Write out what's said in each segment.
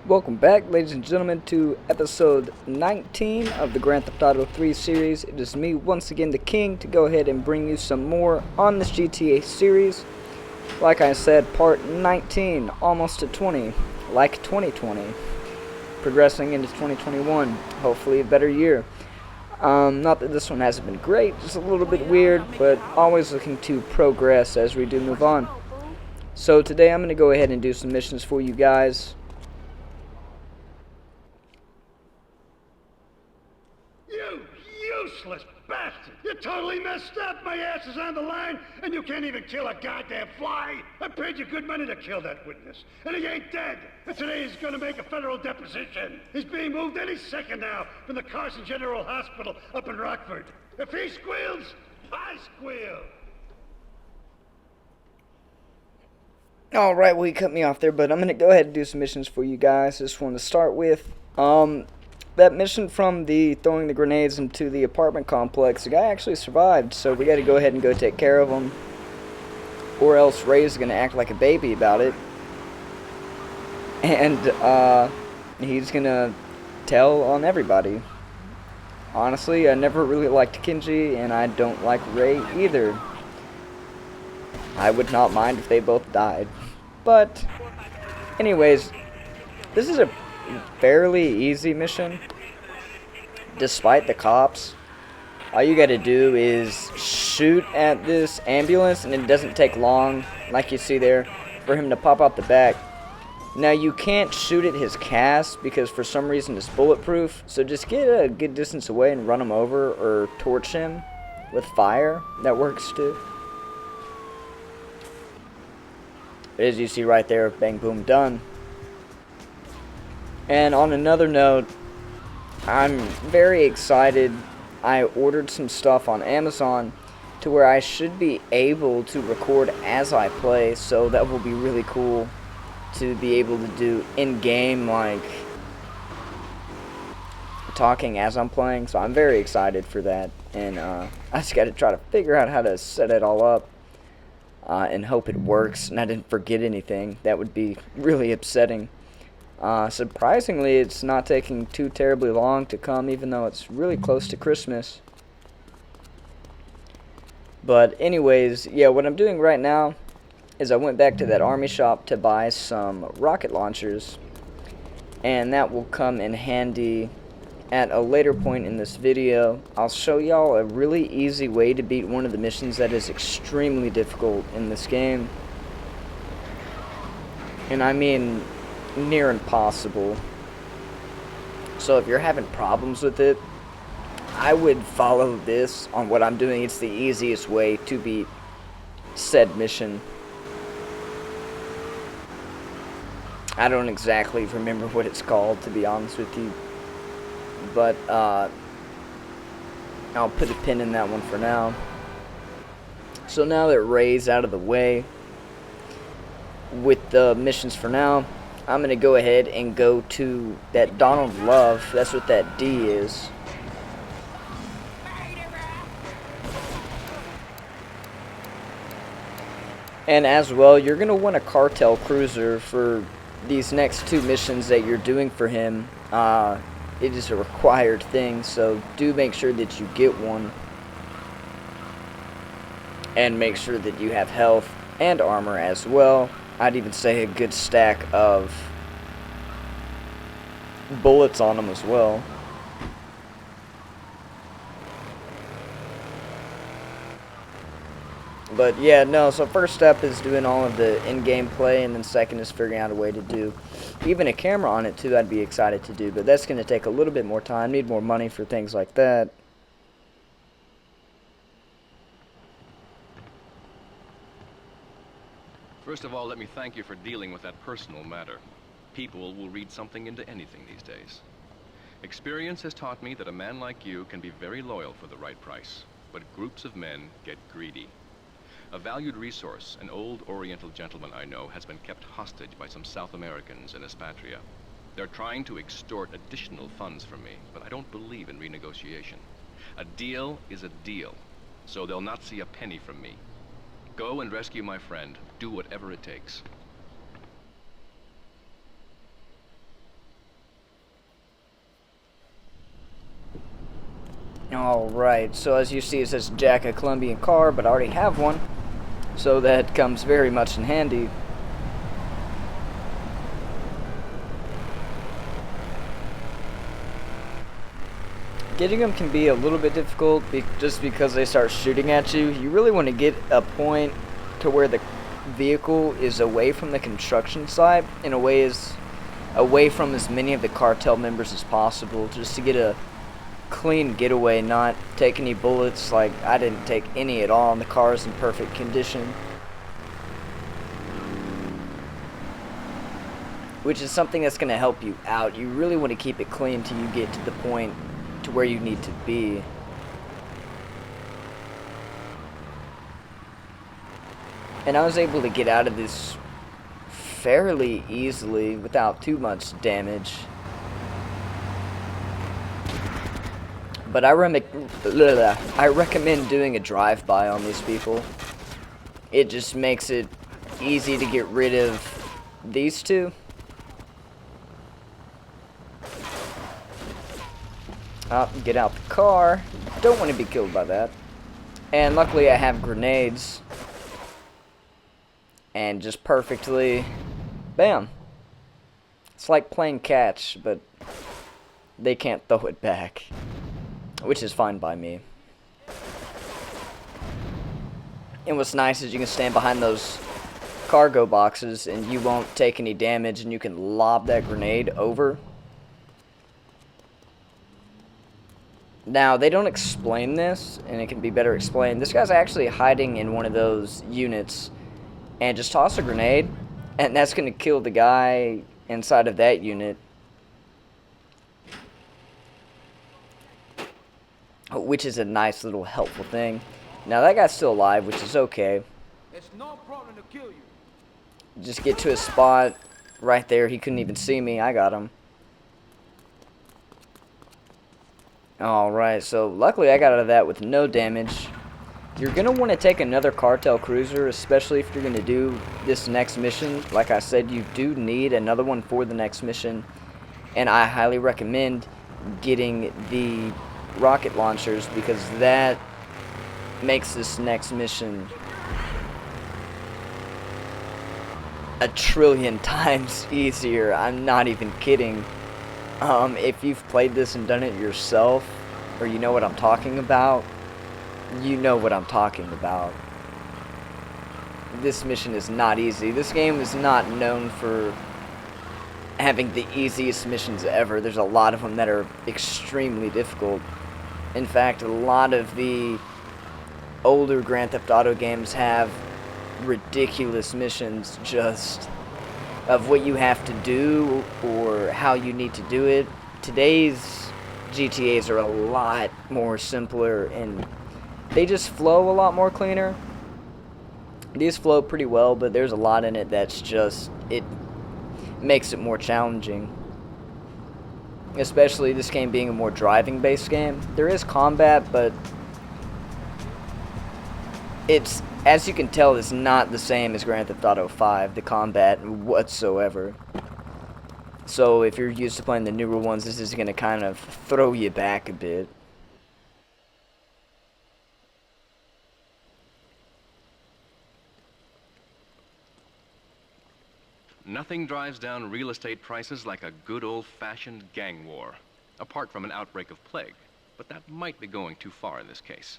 Welcome back, ladies and gentlemen, to episode 19 of the Grand Theft Auto 3 series. It is me, once again, the King, to go ahead and bring you some more on this GTA series. Like I said, part 19, almost to 20, like 2020. Progressing into 2021, hopefully a better year. Not that this one hasn't been great, just a little bit weird, but always looking to progress as we do move on. So today I'm going to go ahead and do some missions for you guys. Useless bastard! You totally messed up! My ass is on the line, and you can't even kill a goddamn fly! I paid you good money to kill that witness, and he ain't dead! And today he's gonna make a federal deposition! He's being moved any second now from the Carson General Hospital up in Rockford. If he squeals, I squeal! Alright, well, you cut me off there, but I'm going to go ahead and do some missions for you guys. This one to start with. That mission from the throwing the grenades into the apartment complex, the guy actually survived, so we got to go ahead and go take care of him. Or else Ray's going to act like a baby about it. And, he's going to tell on everybody. Honestly, I never really liked Kenji, and I don't like Ray either. I would not mind if they both died. But, anyways, this is a fairly easy mission. Despite the cops, all you gotta do is shoot at this ambulance, and it doesn't take long, like you see there, for him to pop out the back. Now, you can't shoot at his cast because for some reason it's bulletproof, so just get a good distance away and run him over or torch him with fire. That works too. As you see right there, bang, boom, done. And on another note, I'm very excited. I ordered some stuff on Amazon to where I should be able to record as I play, so that will be really cool to be able to do in-game, like, talking as I'm playing, so I'm very excited for that. And I just got to try to figure out how to set it all up. And hope it works and I didn't forget anything. That would be really upsetting. Surprisingly, it's not taking too terribly long to come, even though it's really close to Christmas. But anyways, yeah, what I'm doing right now is I went back to that army shop to buy some rocket launchers, and that will come in handy at a later point in this video. I'll show y'all a really easy way to beat one of the missions that is extremely difficult in this game. And I mean near impossible. So if you're having problems with it, I would follow this on what I'm doing. It's the easiest way to beat said mission. I don't exactly remember what it's called, to be honest with you. But, I'll put a pin in that one for now. So now that Ray's out of the way with the missions for now, I'm going to go ahead and go to that Donald Love. That's what that D is. And as well, you're going to want a cartel cruiser for these next two missions that you're doing for him. It is a required thing, so do make sure that you get one. And make sure that you have health and armor as well. I'd even say a good stack of bullets on them as well. But yeah, no, so first step is doing all of the in-game play, and then second is figuring out a way to do even a camera on it too. I'd be excited to do, but that's going to take a little bit more time, need more money for things like that. First of all, let me thank you for dealing with that personal matter. People will read something into anything these days. Experience has taught me that a man like you can be very loyal for the right price, but groups of men get greedy. A valued resource, an old Oriental gentleman I know, has been kept hostage by some South Americans in Espatria. They're trying to extort additional funds from me, but I don't believe in renegotiation. A deal is a deal, so they'll not see a penny from me. Go and rescue my friend. Do whatever it takes. Alright, so as you see it says jack a Colombian car, but I already have one. So that comes very much in handy. Getting them can be a little bit difficult just because they start shooting at you. You really want to get a point to where the vehicle is away from the construction site, in a way is away from as many of the cartel members as possible, just to get a clean getaway, not take any bullets. Like, I didn't take any at all, and the car is in perfect condition, which is something that's going to help you out. You really want to keep it clean till you get to the point to where you need to be. And I was able to get out of this fairly easily without too much damage. But I recommend doing a drive-by on these people. It just makes it easy to get rid of these two. Get out the car. Don't want to be killed by that. And luckily I have grenades. And just perfectly, bam. It's like playing catch, but they can't throw it back, which is fine by me. And what's nice is you can stand behind those cargo boxes and you won't take any damage, and you can lob that grenade over. Now, they don't explain this, and it can be better explained. This guy's actually hiding in one of those units, and just toss a grenade, and that's going to kill the guy inside of that unit. Which is a nice little helpful thing. Now, that guy's still alive, which is okay. It's no problem to kill you. Just get to a spot right there. He couldn't even see me. I got him. Alright, so luckily I got out of that with no damage. You're going to want to take another cartel cruiser, especially if you're going to do this next mission. Like I said, you do need another one for the next mission. And I highly recommend getting the rocket launchers, because that makes this next mission a trillion times easier. I'm not even kidding. If you've played this and done it yourself, or you know what I'm talking about, you know what I'm talking about. This mission is not easy. This game is not known for having the easiest missions ever. There's a lot of them that are extremely difficult. In fact, a lot of the older Grand Theft Auto games have ridiculous missions just of what you have to do or how you need to do it. Today's GTAs are a lot more simpler, and they just flow a lot more cleaner. These flow pretty well, but there's a lot in it that's just, it makes it more challenging. Especially this game being a more driving-based game. There is combat, but it's, as you can tell, it's not the same as Grand Theft Auto 5, the combat whatsoever. So if you're used to playing the newer ones, this is going to kind of throw you back a bit. Nothing drives down real estate prices like a good old-fashioned gang war, apart from an outbreak of plague, but that might be going too far in this case.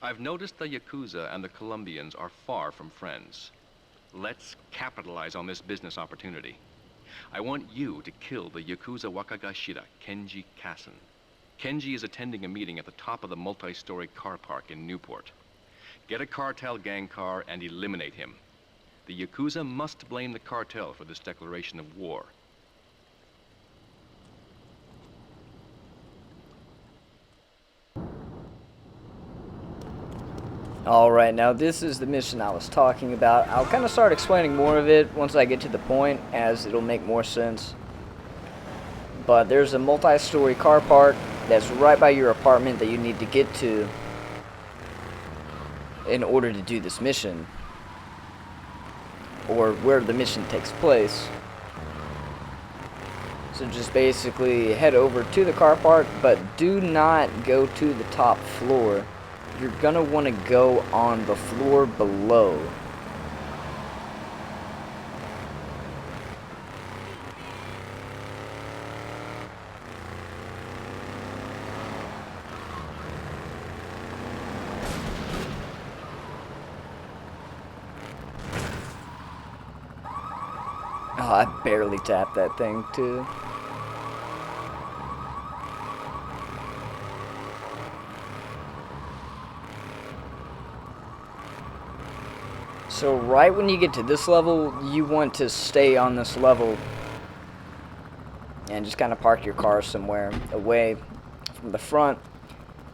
I've noticed the Yakuza and the Colombians are far from friends. Let's capitalize on this business opportunity. I want you to kill the Yakuza Wakagashira, Kenji Kassen. Kenji is attending a meeting at the top of the multi-story car park in Newport. Get a cartel gang car and eliminate him. The Yakuza must blame the cartel for this declaration of war. Alright, now this is the mission I was talking about. I'll kind of start explaining more of it once I get to the point, as it'll make more sense. But there's a multi-story car park that's right by your apartment that you need to get to in order to do this mission, or where the mission takes place. So just basically head over to the car park, but do not go to the top floor. You're gonna want to go on the floor below. Oh, I barely tapped that thing too. So right when you get to this level, you want to stay on this level and just kind of park your car somewhere away from the front.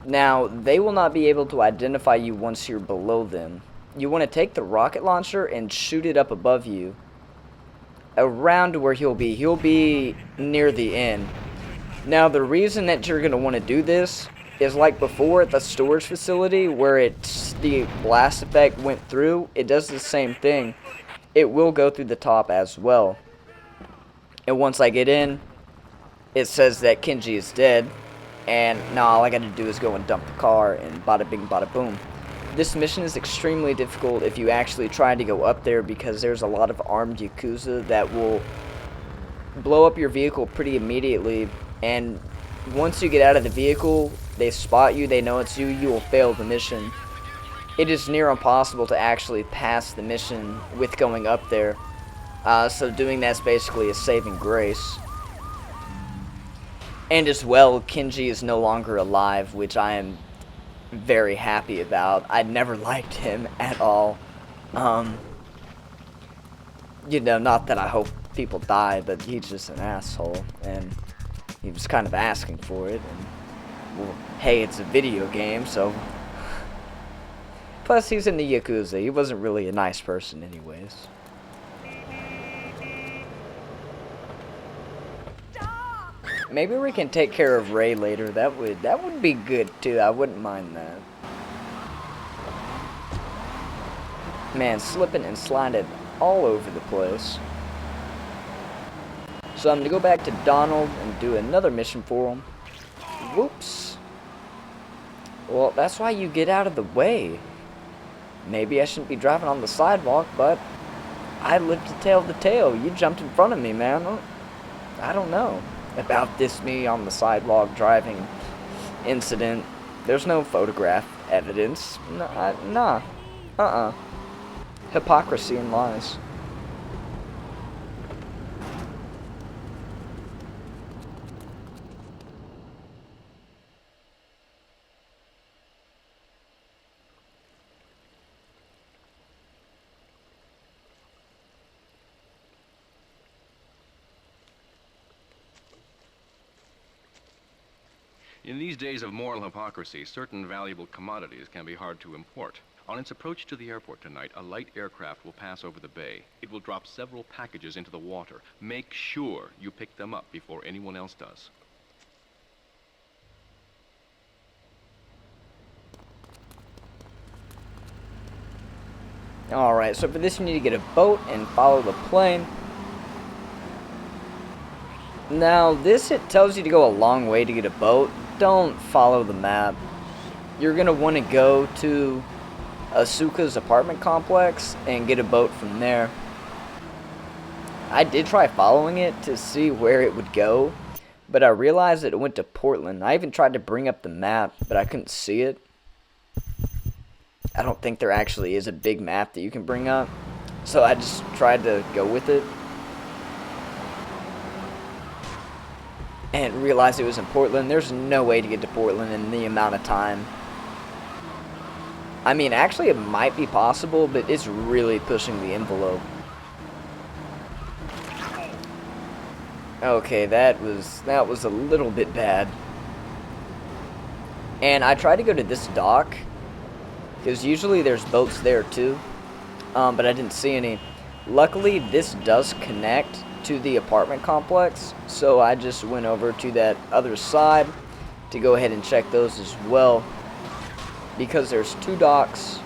Now, they will not be able to identify you once you're below them. You want to take the rocket launcher and shoot it up above you, around where he'll be. He'll be near the end. Now, the reason that you're going to want to do this is like before at the storage facility where the blast effect went through, it does the same thing. It will go through the top as well. And once I get in, it says that Kenji is dead. And now all I got to do is go and dump the car and bada bing bada boom. This mission is extremely difficult if you actually try to go up there because there's a lot of armed Yakuza that will blow up your vehicle pretty immediately. And once you get out of the vehicle, they spot you, they know it's you, you will fail the mission. It is near impossible to actually pass the mission with going up there. So doing that's basically a saving grace. And as well, Kenji is no longer alive, which I am very happy about. I never liked him at all. You know, not that I hope people die, but he's just an asshole, and he was kind of asking for it, and, well, hey, it's a video game, so... Plus, he's in the Yakuza. He wasn't really a nice person anyways. Maybe we can take care of Ray later. That would be good too. I wouldn't mind that. Man, slipping and sliding all over the place. So I'm gonna go back to Donald and do another mission for him. Whoops. Well, that's why you get out of the way. Maybe I shouldn't be driving on the sidewalk, but I lived to tell the tale. You jumped in front of me, man. I don't know about this me on the sidewalk driving incident. There's no photograph evidence. Nah. Hypocrisy and lies. In these days of moral hypocrisy, certain valuable commodities can be hard to import. On its approach to the airport tonight, a light aircraft will pass over the bay. It will drop several packages into the water. Make sure you pick them up before anyone else does. Alright, so for this you need to get a boat and follow the plane. Now, this, it tells you to go a long way to get a boat. Don't follow the map. You're going to want to go to Asuka's apartment complex and get a boat from there. I did try following it to see where it would go, but I realized that it went to Portland. I even tried to bring up the map, but I couldn't see it. I don't think there actually is a big map that you can bring up, so I just tried to go with it. And realized it was in Portland. There's no way to get to Portland in the amount of time. I mean, actually it might be possible, but it's really pushing the envelope. Okay, that was a little bit bad. And I tried to go to this dock, because usually there's boats there too, but I didn't see any. Luckily, this does connect to the apartment complex, so I just went over to that other side to go ahead and check those as well, because there's two docks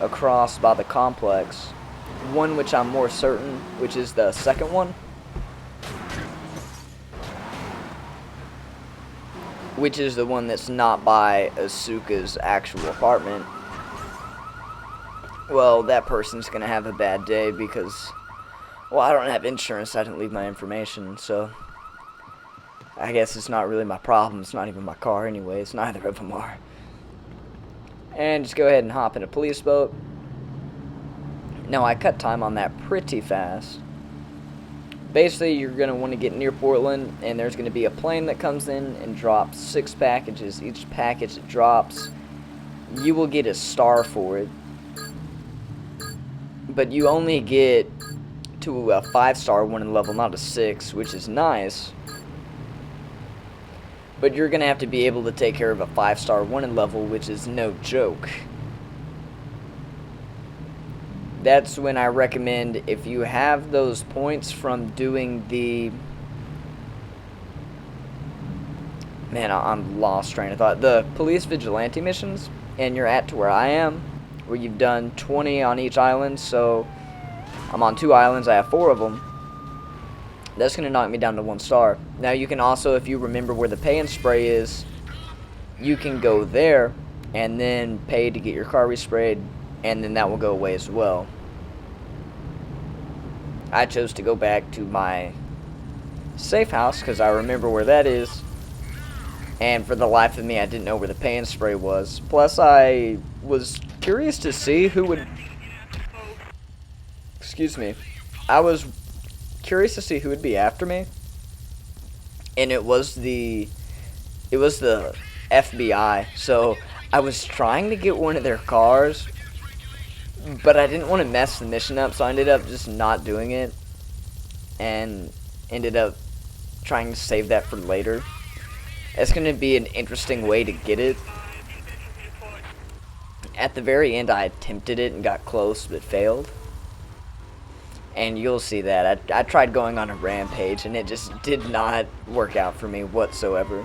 across by the complex, one which I'm more certain, which is the second one, which is the one that's not by Asuka's actual apartment, well, that person's gonna have a bad day because, well, I don't have insurance, I didn't leave my information, so I guess it's not really my problem. It's not even my car anyways, neither of them are. And just go ahead and hop in a police boat. Now, I cut time on that pretty fast. Basically, you're going to want to get near Portland, and there's going to be a plane that comes in and drops 6 packages. Each package it drops, you will get a star for it. But you only get to a 5-star winning level, not a 6, which is nice. But you're going to have to be able to take care of a 5-star winning level, which is no joke. That's when I recommend, if you have those points from doing the... Man, I'm lost train of thought. The police vigilante missions, and you're at to where I am, where you've done 20 on each island, so I'm on 2 islands, I have 4 of them. That's going to knock me down to 1 star. Now, you can also, if you remember where the pay and spray is, you can go there and then pay to get your car resprayed, and then that will go away as well. I chose to go back to my safe house because I remember where that is, and for the life of me, I didn't know where the pay and spray was. Plus, I was curious to see who would... Excuse me. I was curious to see who would be after me, and it was the FBI. So I was trying to get one of their cars, but I didn't want to mess the mission up, so I ended up just not doing it, and ended up trying to save that for later. It's going to be an interesting way to get it. At the very end, I attempted it and got close, but failed. And you'll see that. I tried going on a rampage, and it just did not work out for me whatsoever.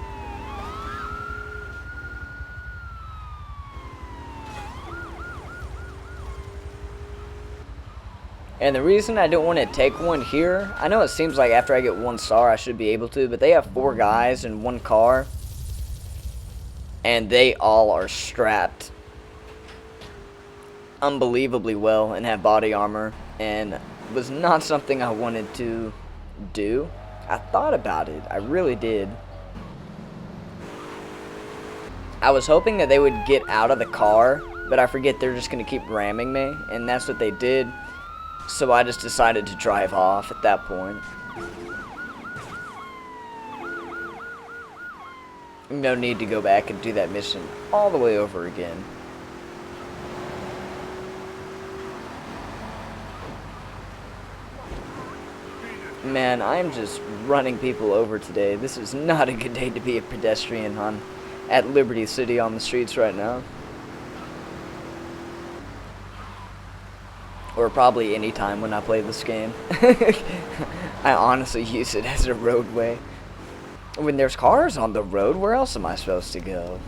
And the reason I don't want to take one here, I know it seems like after I get 1 star I should be able to, but they have 4 guys in 1 car, and they all are strapped unbelievably well and have body armor, and it was not something I wanted to do. I thought about it, I really did. I was hoping that they would get out of the car, but I forget they're just going to keep ramming me, and that's what they did. So I just decided to drive off at that point. No need to go back and do that mission all the way over again. Man, I'm just running people over today. This is not a good day to be a pedestrian at Liberty City on the streets right now. Or probably any time when I play this game. I honestly use it as a roadway. When there's cars on the road, where else am I supposed to go?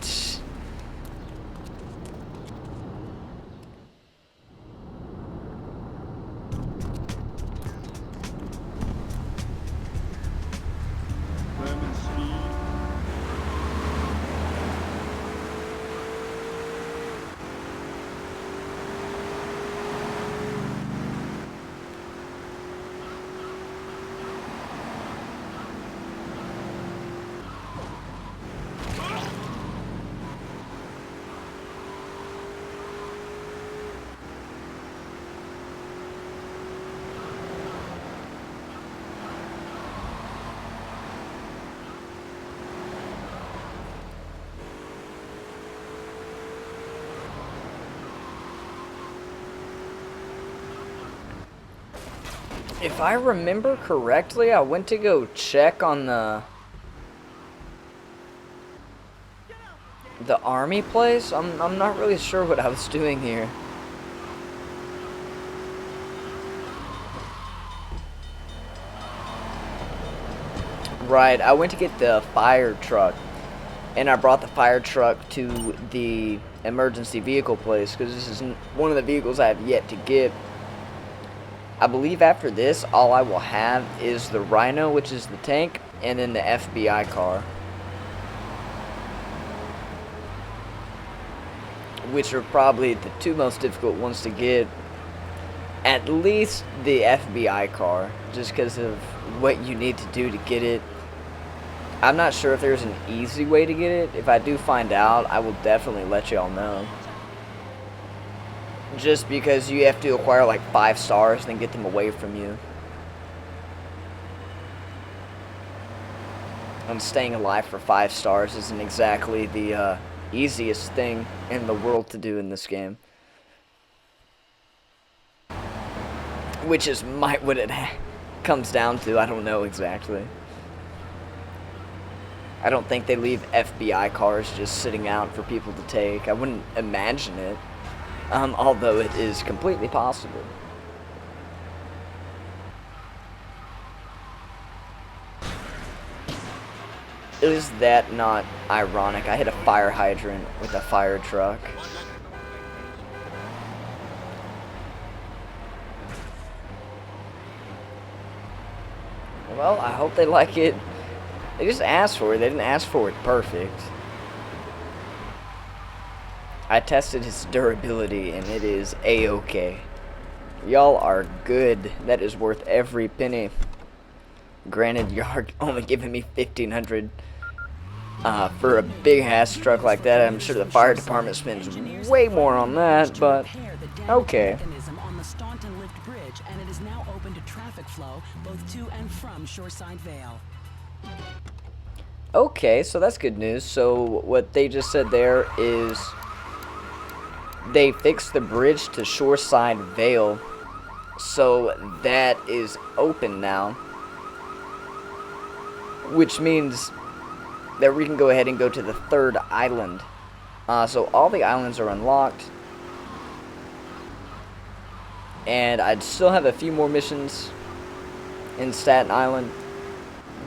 If I remember correctly, I went to go check on the army place. I'm not really sure what I was doing here. Right, I went to get the fire truck, and I brought the fire truck to the emergency vehicle place because this is one of the vehicles I have yet to get. I believe after this, all I will have is the Rhino, which is the tank, and then the FBI car. which are probably the two most difficult ones to get. At least the FBI car, just because of what you need to do to get it. I'm not sure if there's an easy way to get it. If I do find out, I will definitely let y'all know. Just because you have to acquire like 5 stars, then get them away from you. And staying alive for 5 stars isn't exactly the easiest thing in the world to do in this game. Which is what it comes down to. I don't know exactly. I don't think they leave FBI cars just sitting out for people to take. I wouldn't imagine it. Although it is completely possible. Is that not ironic? I hit a fire hydrant with a fire truck. Well, I hope they like it. They just asked for it. They didn't ask for it perfect. I tested his durability, and it is A-okay. Y'all are good. That is worth every penny. Granted, you're only giving me $1,500 for a big-ass truck like that. I'm sure the fire department spends way more on that, but okay. And it is now open to traffic flow both to and from Shoreside Vale. Okay, so that's good news. So what they just said there is they fixed the bridge to Shoreside Vale, so that is open now, which means that we can go ahead and go to the 3rd island. So all the islands are unlocked. And I'd still have a few more missions in Staten Island,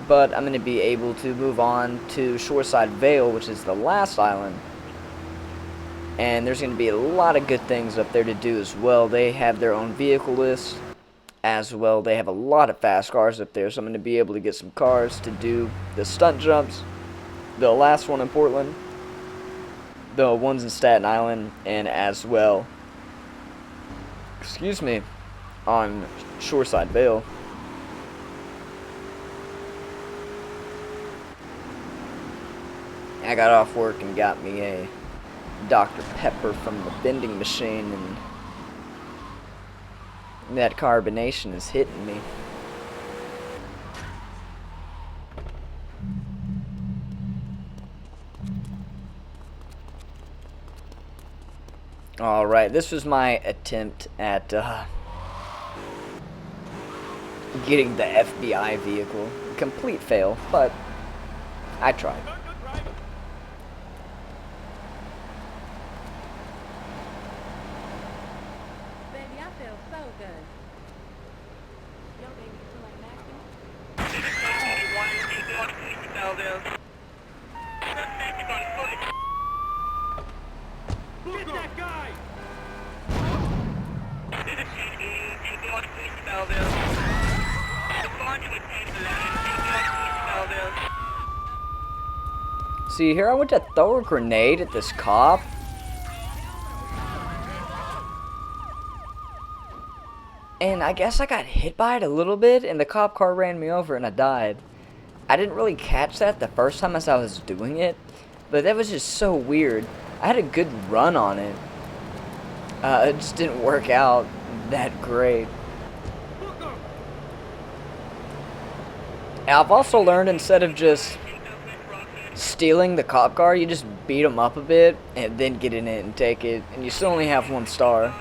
but I'm going to be able to move on to Shoreside Vale, which is the last island. And there's going to be a lot of good things up there to do as well. They have their own vehicle list as well. They have a lot of fast cars up there, so I'm going to be able to get some cars to do the stunt jumps, the last one in Portland, the ones in Staten Island, and as well, excuse me, on Shoreside Vale. I got off work and got me a Dr. Pepper from the vending machine, and that carbonation is hitting me. Alright, this was my attempt at getting the FBI vehicle. Complete fail, but I tried. Baby, I feel so good. Yo, baby, you feel like Get that guy! See, here I went to throw a grenade at this cop. And I guess I got hit by it a little bit, and the cop car ran me over and I died. I didn't really catch that the first time as I was doing it, but that was just so weird. I had a good run on it. It just didn't work out that great. I've also learned, instead of just stealing the cop car, you just beat them up a bit and then get in it and take it, and you still only have 1 star.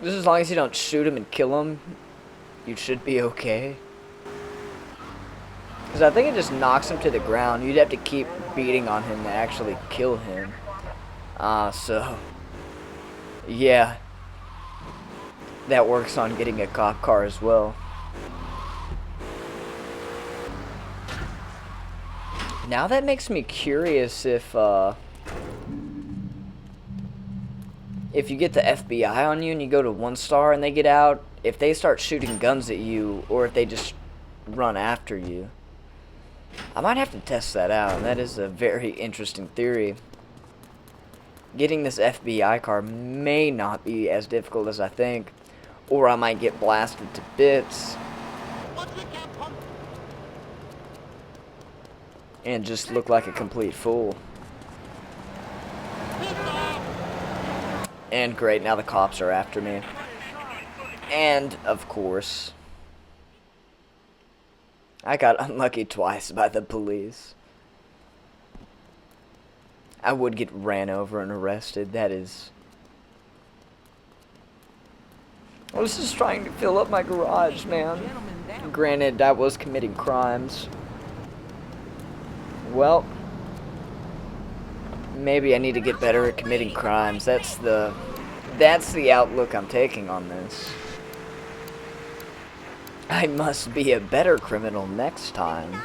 Just as long as you don't shoot him and kill him, you should be okay. Because I think it just knocks him to the ground. You'd have to keep beating on him to actually kill him. So yeah, that works on getting a cop car as well. Now that makes me curious if you get the FBI on you and you go to 1 star and they get out, if they start shooting guns at you or if they just run after you. I might have to test that out. That is a very interesting theory. getting this FBI car may not be as difficult as I think, or I might get blasted to bits and just look like a complete fool. And great, now the cops are after me. And, of course, I got unlucky twice by the police. I would get ran over and arrested, that is. I was just trying to fill up my garage, man. Granted, I was committing crimes. Well, maybe I need to get better at committing crimes. That's the outlook I'm taking on this. I must be a better criminal next time.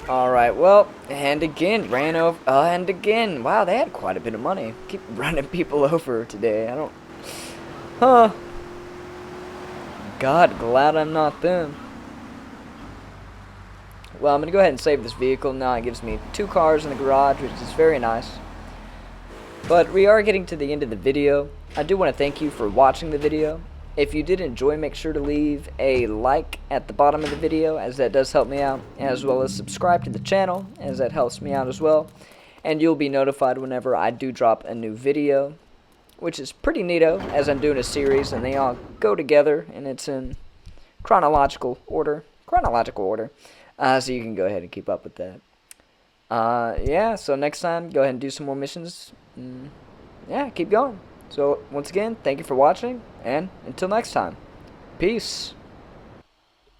Alright, well, and again, ran over, and again. Wow, they had quite a bit of money. Keep running people over today. I don't, God, glad I'm not them. Well, I'm going to go ahead and save this vehicle. Now it gives me 2 cars in the garage, which is very nice. But we are getting to the end of the video. I do want to thank you for watching the video. If you did enjoy, make sure to leave a like at the bottom of the video, as that does help me out, as well as subscribe to the channel, as that helps me out as well. And you'll be notified whenever I do drop a new video, which is pretty neato, as I'm doing a series and they all go together and it's in chronological order. So you can go ahead and keep up with that. Yeah, so next time, go ahead and do some more missions. Yeah, keep going. So, once again, thank you for watching, and until next time, peace.